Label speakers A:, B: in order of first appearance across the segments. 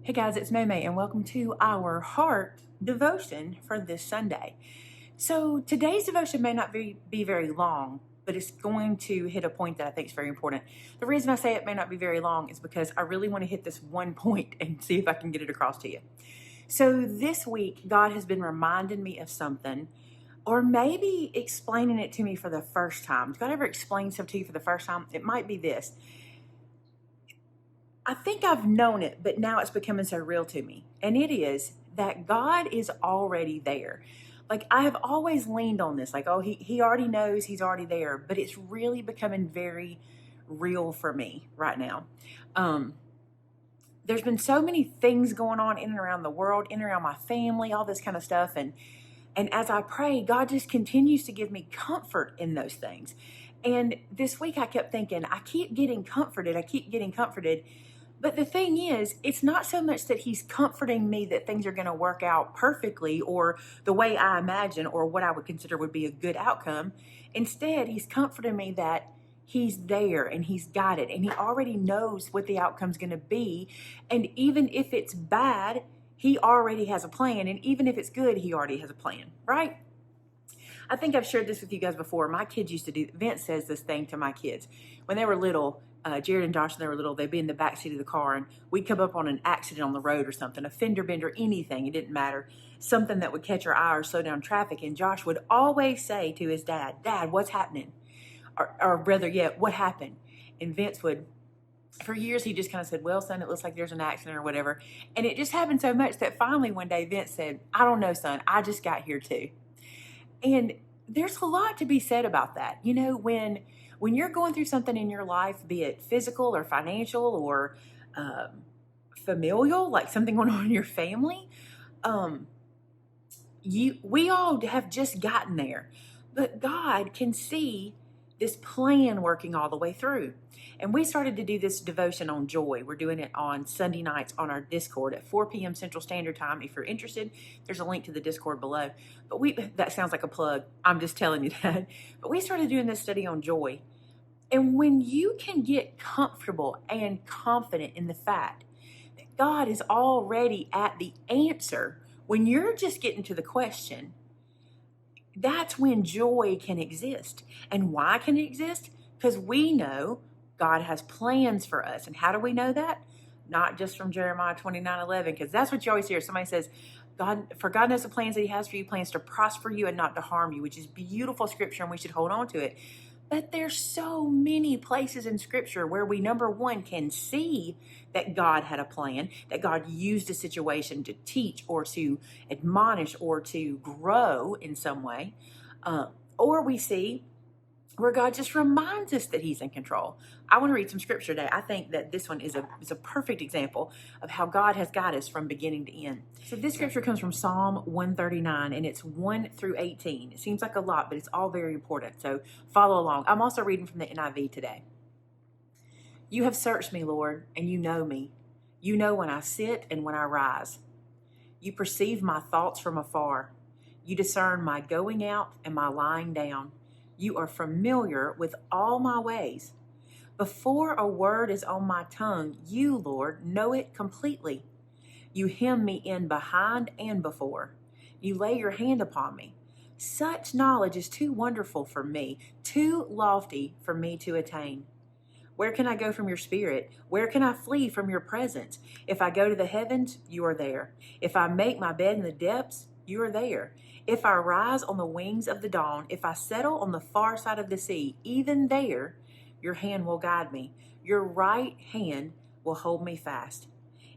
A: Hey guys, it's Maymay, and welcome to our heart devotion for this Sunday. So today's devotion may not be very long, but it's going to hit a point that I think is very important. The reason I say it may not be very long is because I really want to hit this one point and see if I can get it across to you. So this week, God has been reminding me of something, or maybe explaining it to me for the first time. Has God ever explained something to you for the first time? It might be this. I think I've known it, but now it's becoming so real to me. And it is that God is already there. Like I have always leaned on this, like, oh, he already knows, he's already there, but it's really becoming very real for me right now. Um, there's been so many things going on in and around the world, in and around my family, all this kind of stuff. And as I pray, God just continues to give me comfort in those things. And this week I kept thinking, I keep getting comforted. I keep getting comforted. But the thing is, it's not so much that he's comforting me that things are going to work out perfectly or the way I imagine or what I would consider would be a good outcome. Instead, he's comforting me that he's there and he's got it and he already knows what the outcome's going to be. And even if it's bad, he already has a plan. And even if it's good, he already has a plan, right? I think I've shared this with you guys before. My kids used to do, Vince says this thing to my kids. When they were little, Jared and Josh, when they were little, they'd be in the back seat of the car and we'd come up on an accident on the road or something, a fender bender, anything, it didn't matter, something that would catch our eye or slow down traffic. And Josh would always say to his dad, Dad, what's happening? Or rather, yeah, what happened? And Vince would, for years, he just kind of said, well, son, it looks like there's an accident or whatever. And it just happened so much that finally one day Vince said, I don't know, son, I just got here too. And there's a lot to be said about that. You know, when you're going through something in your life, be it physical or financial or familial, like something going on in your family, um, we all have just gotten there, but God can see this plan working all the way through. And we started to do this devotion on joy. We're doing it on Sunday nights on our Discord at 4 p.m. Central Standard Time. If you're interested, there's a link to the Discord below. But that sounds like a plug. I'm just telling you that. But we started doing this study on joy. And when you can get comfortable and confident in the fact that God is already at the answer, when you're just getting to the question, that's when joy can exist. And why can it exist? Because we know God has plans for us. And how do we know that? Not just from Jeremiah 29:11, because that's what you always hear. Somebody says, God knows the plans that he has for you, plans to prosper you and not to harm you, which is beautiful scripture, and we should hold on to it. But there's so many places in scripture where we, number one, can see that God had a plan, that God used a situation to teach or to admonish or to grow in some way. Or we see where God just reminds us that he's in control. I want to read some scripture today. I think that this one is a perfect example of how God has got us from beginning to end. So this scripture comes from Psalm 139, and it's 1 through 18. It seems like a lot, but it's all very important. So follow along. I'm also reading from the NIV today. You have searched me, Lord, and you know me. You know when I sit and when I rise. You perceive my thoughts from afar. You discern my going out and my lying down. You are familiar with all my ways. Before a word is on my tongue, you, Lord, know it completely. You hem me in behind and before. You lay your hand upon me. Such knowledge is too wonderful for me, too lofty for me to attain. Where can I go from your spirit? Where can I flee from your presence? If I go to the heavens, you are there. If I make my bed in the depths, you are there. If I rise on the wings of the dawn, if I settle on the far side of the sea, even there, your hand will guide me. Your right hand will hold me fast.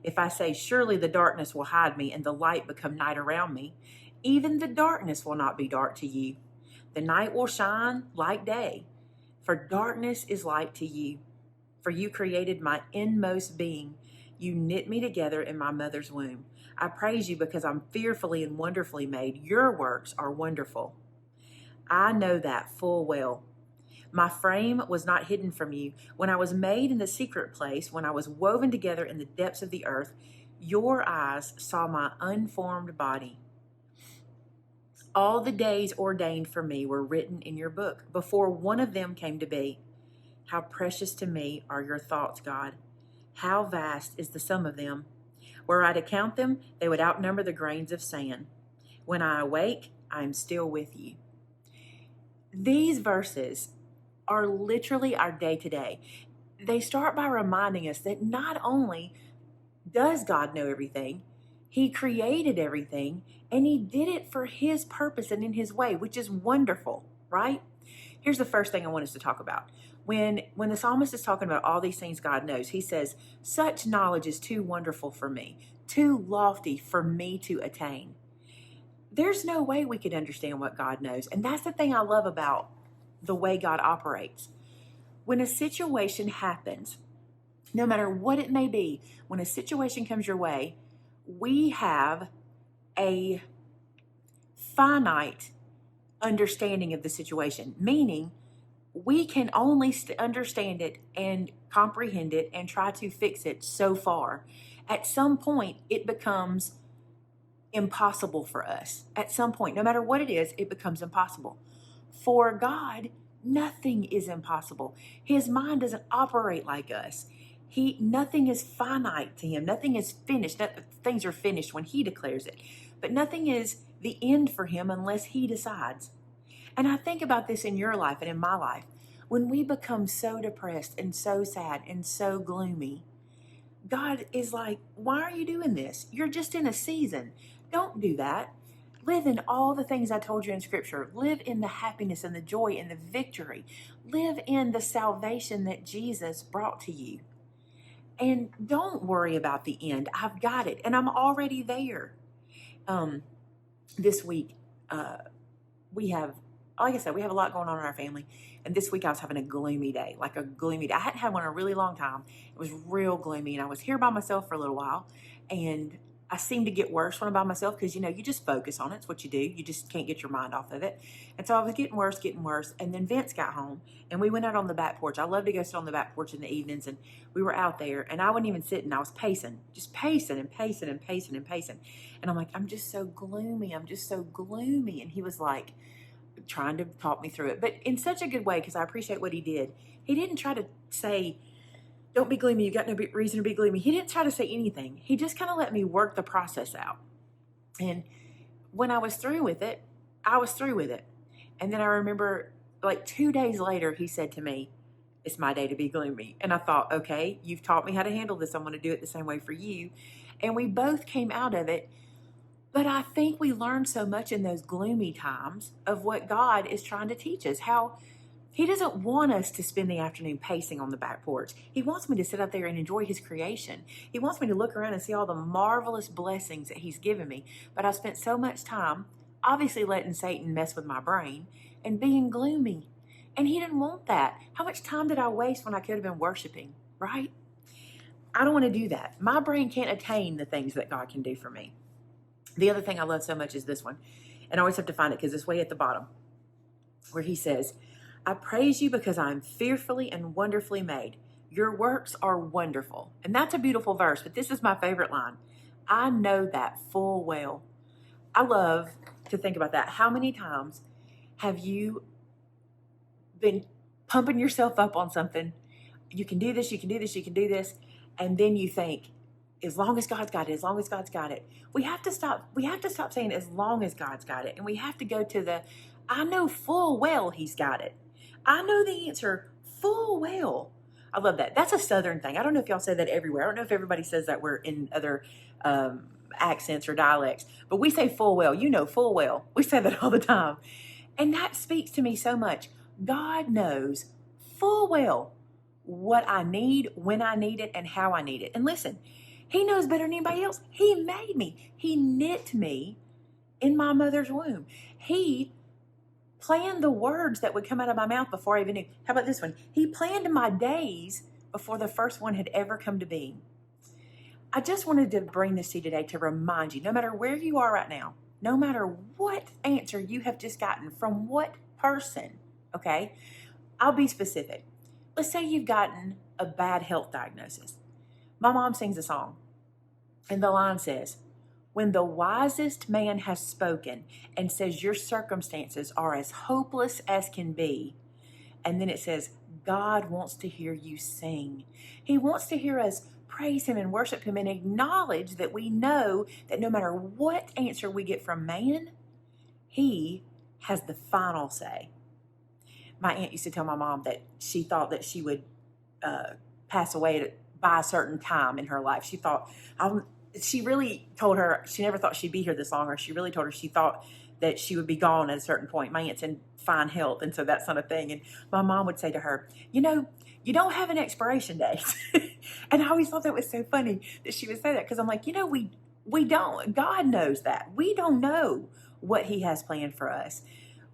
A: If I say, surely the darkness will hide me and the light become night around me, even the darkness will not be dark to you. The night will shine like day, for darkness is light to you. For you created my inmost being. You knit me together in my mother's womb. I praise you because I'm fearfully and wonderfully made. Your works are wonderful. I know that full well. My frame was not hidden from you. When I was made in the secret place, when I was woven together in the depths of the earth, your eyes saw my unformed body. All the days ordained for me were written in your book before one of them came to be. How precious to me are your thoughts, God. How vast is the sum of them. Were I to count them, they would outnumber the grains of sand. When I awake, I am still with you. These verses are literally our day to day. They start by reminding us that not only does God know everything, He created everything, and He did it for His purpose and in His way, which is wonderful, right? Here's the first thing I want us to talk about. When the psalmist is talking about all these things God knows, he says, such knowledge is too wonderful for me, too lofty for me to attain. There's no way we could understand what God knows. And that's the thing I love about the way God operates. When a situation happens, no matter what it may be, when a situation comes your way, we have a finite understanding of the situation, meaning we can only understand it and comprehend it and try to fix it so far. At some point, it becomes impossible for us. At some point, no matter what it is, it becomes impossible. For God, nothing is impossible. His mind doesn't operate like us. Nothing is finite to him. Nothing is finished. Things are finished when he declares it. But nothing is the end for him unless he decides. And I think about this in your life and in my life. When we become so depressed and so sad and so gloomy, God is like, why are you doing this? You're just in a season. Don't do that. Live in all the things I told you in Scripture. Live in the happiness and the joy and the victory. Live in the salvation that Jesus brought to you. And don't worry about the end. I've got it. And I'm already there. This week, we have, like I said, we have a lot going on in our family. And this week I was having a gloomy day, like a gloomy day. I hadn't had one in a really long time. It was real gloomy. And I was here by myself for a little while. And I seem to get worse when I'm by myself because, you just focus on it. It's what you do. You just can't get your mind off of it. And so I was getting worse. And then Vince got home and we went out on the back porch. I love to go sit on the back porch in the evenings. And we were out there and I wasn't even sitting. I was pacing, just pacing and pacing and pacing and pacing. And I'm like, I'm just so gloomy. I'm just so gloomy. And he was like trying to talk me through it, but in such a good way because I appreciate what he did. He didn't try to say, don't be gloomy. You got no reason to be gloomy. He didn't try to say anything. He just kind of let me work the process out. And when I was through with it, I was through with it. And then I remember like 2 days later, he said to me, it's my day to be gloomy. And I thought, okay, you've taught me how to handle this. I'm going to do it the same way for you. And we both came out of it. But I think we learned so much in those gloomy times of what God is trying to teach us, how He doesn't want us to spend the afternoon pacing on the back porch. He wants me to sit out there and enjoy His creation. He wants me to look around and see all the marvelous blessings that He's given me. But I spent so much time, obviously letting Satan mess with my brain and being gloomy. And He didn't want that. How much time did I waste when I could have been worshiping, right? I don't want to do that. My brain can't attain the things that God can do for me. The other thing I love so much is this one. And I always have to find it because it's way at the bottom where he says, I praise you because I'm fearfully and wonderfully made. Your works are wonderful. And that's a beautiful verse, but this is my favorite line. I know that full well. I love to think about that. How many times have you been pumping yourself up on something? You can do this, you can do this, you can do this. And then you think, as long as God's got it, as long as God's got it. We have to stop saying as long as God's got it. And we have to go to the, I know full well He's got it. I know the answer full well. I love that. That's a Southern thing. I don't know if y'all say that everywhere. I don't know if everybody says that word in other accents or dialects, but we say full well. Full well. We say that all the time. And that speaks to me so much. God knows full well what I need, when I need it, and how I need it. And listen, He knows better than anybody else. He made me. He knit me in my mother's womb. He planned the words that would come out of my mouth before I even knew. How about this one? He planned my days before the first one had ever come to be. I just wanted to bring this to you today to remind you, no matter where you are right now, no matter what answer you have just gotten from what person, okay? I'll be specific. Let's say you've gotten a bad health diagnosis. My mom sings a song, and the line says, when the wisest man has spoken and says your circumstances are as hopeless as can be, and then it says, God wants to hear you sing. He wants to hear us praise him and worship him and acknowledge that we know that no matter what answer we get from man, he has the final say. My aunt used to tell my mom that she thought that she would pass away by a certain time in her life. She really told her she never thought she'd be here this long, or she really told her she thought that she would be gone at a certain point. My aunt's in fine health, and so that's not a thing. And my mom would say to her, you don't have an expiration date. And I always thought that was so funny that she would say that, because I'm like, we don't. God knows that. We don't know what he has planned for us.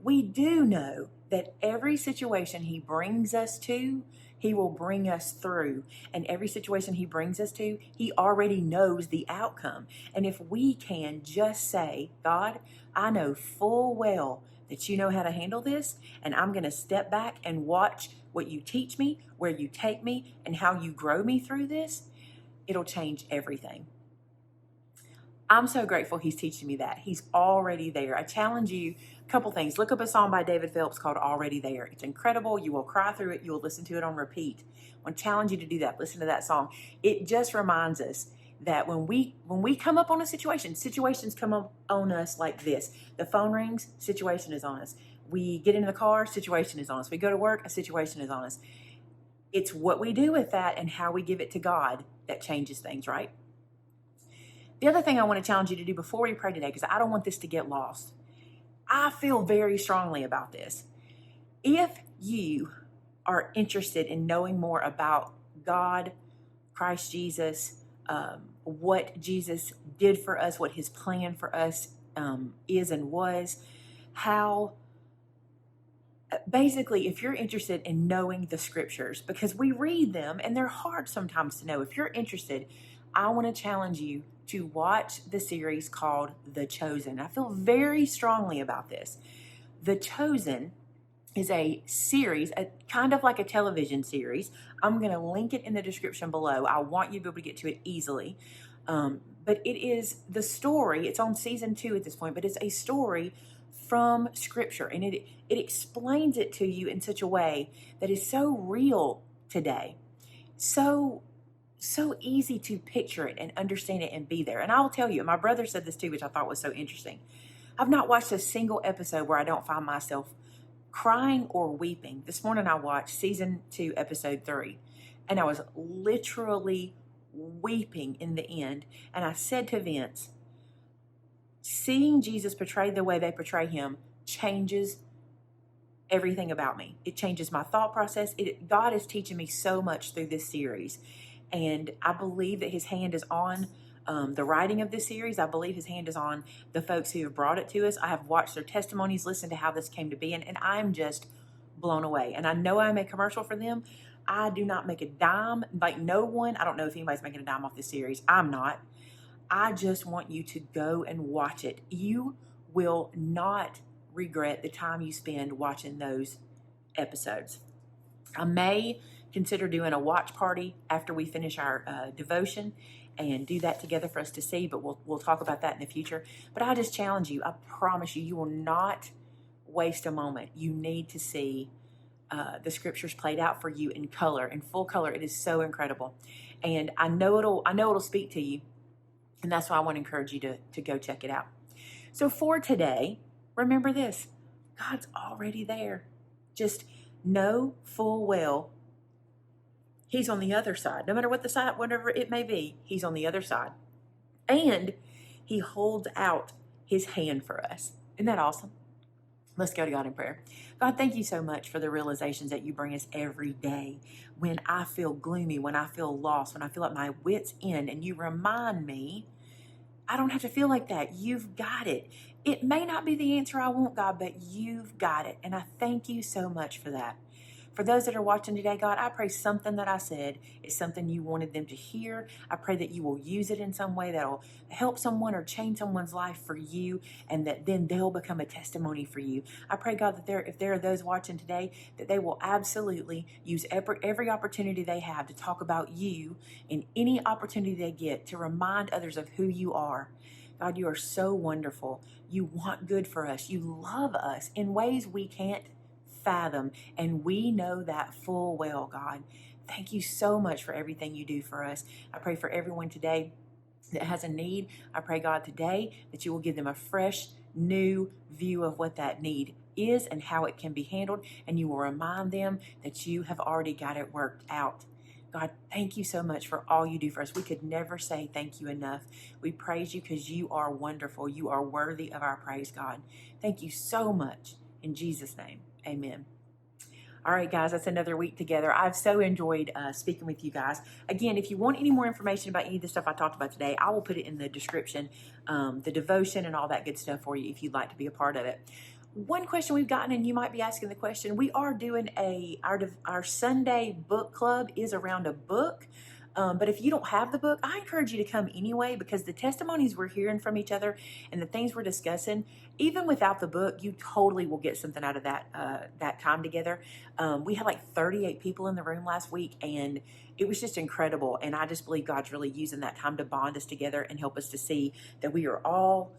A: We do know that every situation he brings us to, he will bring us through. And every situation he brings us to, he already knows the outcome. And if we can just say, God, I know full well that you know how to handle this, and I'm going to step back and watch what you teach me, where you take me, and how you grow me through this, it'll change everything. I'm so grateful he's teaching me that. He's already there. I challenge you, a couple things. Look up a song by David Phelps called Already There. It's incredible. You will cry through it. You will listen to it on repeat. I want to challenge you to do that. Listen to that song. It just reminds us that when we come up on a situation, situations come up on us like this. The phone rings, situation is on us. We get into the car, situation is on us. We go to work, a situation is on us. It's what we do with that and how we give it to God that changes things, right? The other thing I want to challenge you to do before we pray today, because I don't want this to get lost. I feel very strongly about this. If you are interested in knowing more about God, Christ Jesus, what Jesus did for us, what his plan for us is and was, basically, if you're interested in knowing the scriptures, because we read them and they're hard sometimes to know. If you're interested, I want to challenge you to watch the series called The Chosen. I feel very strongly about this. The Chosen is a series, kind of like a television series. I'm going to link it in the description below. I want you to be able to get to it easily. But it is the story, it's on season 2 at this point, but it's a story from scripture. And it explains it to you in such a way that is so real today. So easy to picture it and understand it and be there. And I'll tell you, my brother said this too, which I thought was so interesting. I've not watched a single episode where I don't find myself crying or weeping. This morning I watched season 2, episode 3, and I was literally weeping in the end. And I said to Vince, seeing Jesus portrayed the way they portray him changes everything about me. It changes my thought process. God is teaching me so much through this series. And I believe that his hand is on the writing of this series. I believe his hand is on the folks who have brought it to us. I have watched their testimonies, listened to how this came to be, and I'm just blown away. And I know I'm a commercial for them. I do not make a dime, like no one. I don't know if anybody's making a dime off this series. I'm not. I just want you to go and watch it. You will not regret the time you spend watching those episodes. I may consider doing a watch party after we finish our devotion and do that together for us to see, but we'll talk about that in the future. But I just challenge you. I promise you, you will not waste a moment. You need to see the scriptures played out for you in color, in full color. It is so incredible, and I know it'll speak to you, and that's why I want to encourage you to go check it out. So for today, remember this: God's already there. Just know full well he's on the other side. No matter what the side, whatever it may be, he's on the other side. And he holds out his hand for us. Isn't that awesome? Let's go to God in prayer. God, thank you so much for the realizations that you bring us every day when I feel gloomy, when I feel lost, when I feel like my wit's end, and you remind me I don't have to feel like that. You've got it. It may not be the answer I want, God, but you've got it. And I thank you so much for that. For those that are watching today, God, I pray something that I said is something you wanted them to hear. I pray that you will use it in some way that will help someone or change someone's life for you, and that then they'll become a testimony for you. I pray, God, that if there are those watching today, that they will absolutely use every opportunity they have to talk about you in any opportunity they get, to remind others of who you are. God, you are so wonderful. You want good for us. You love us in ways we can't fathom, and we know that full well, God. Thank you so much for everything you do for us. I pray for everyone today that has a need. I pray, God, today that you will give them a fresh, new view of what that need is and how it can be handled, and you will remind them that you have already got it worked out. God, thank you so much for all you do for us. We could never say thank you enough. We praise you because you are wonderful. You are worthy of our praise, God. Thank you so much. In Jesus' name, amen. All right, guys, that's another week together. I've so enjoyed speaking with you guys. Again, if you want any more information about any of the stuff I talked about today, I will put it in the description, the devotion and all that good stuff for you if you'd like to be a part of it. One question we've gotten, and you might be asking the question, we are doing our Sunday book club is around a book. But if you don't have the book, I encourage you to come anyway, because the testimonies we're hearing from each other and the things we're discussing, even without the book, you totally will get something out of that time together. We had like 38 people in the room last week, and it was just incredible. And I just believe God's really using that time to bond us together and help us to see that we are all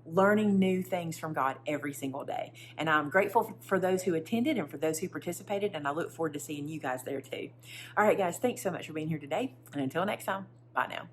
A: learning new things from God every single day. And I'm grateful for those who attended and for those who participated, and I look forward to seeing you guys there too. All right, guys, thanks so much for being here today. And until next time, bye now.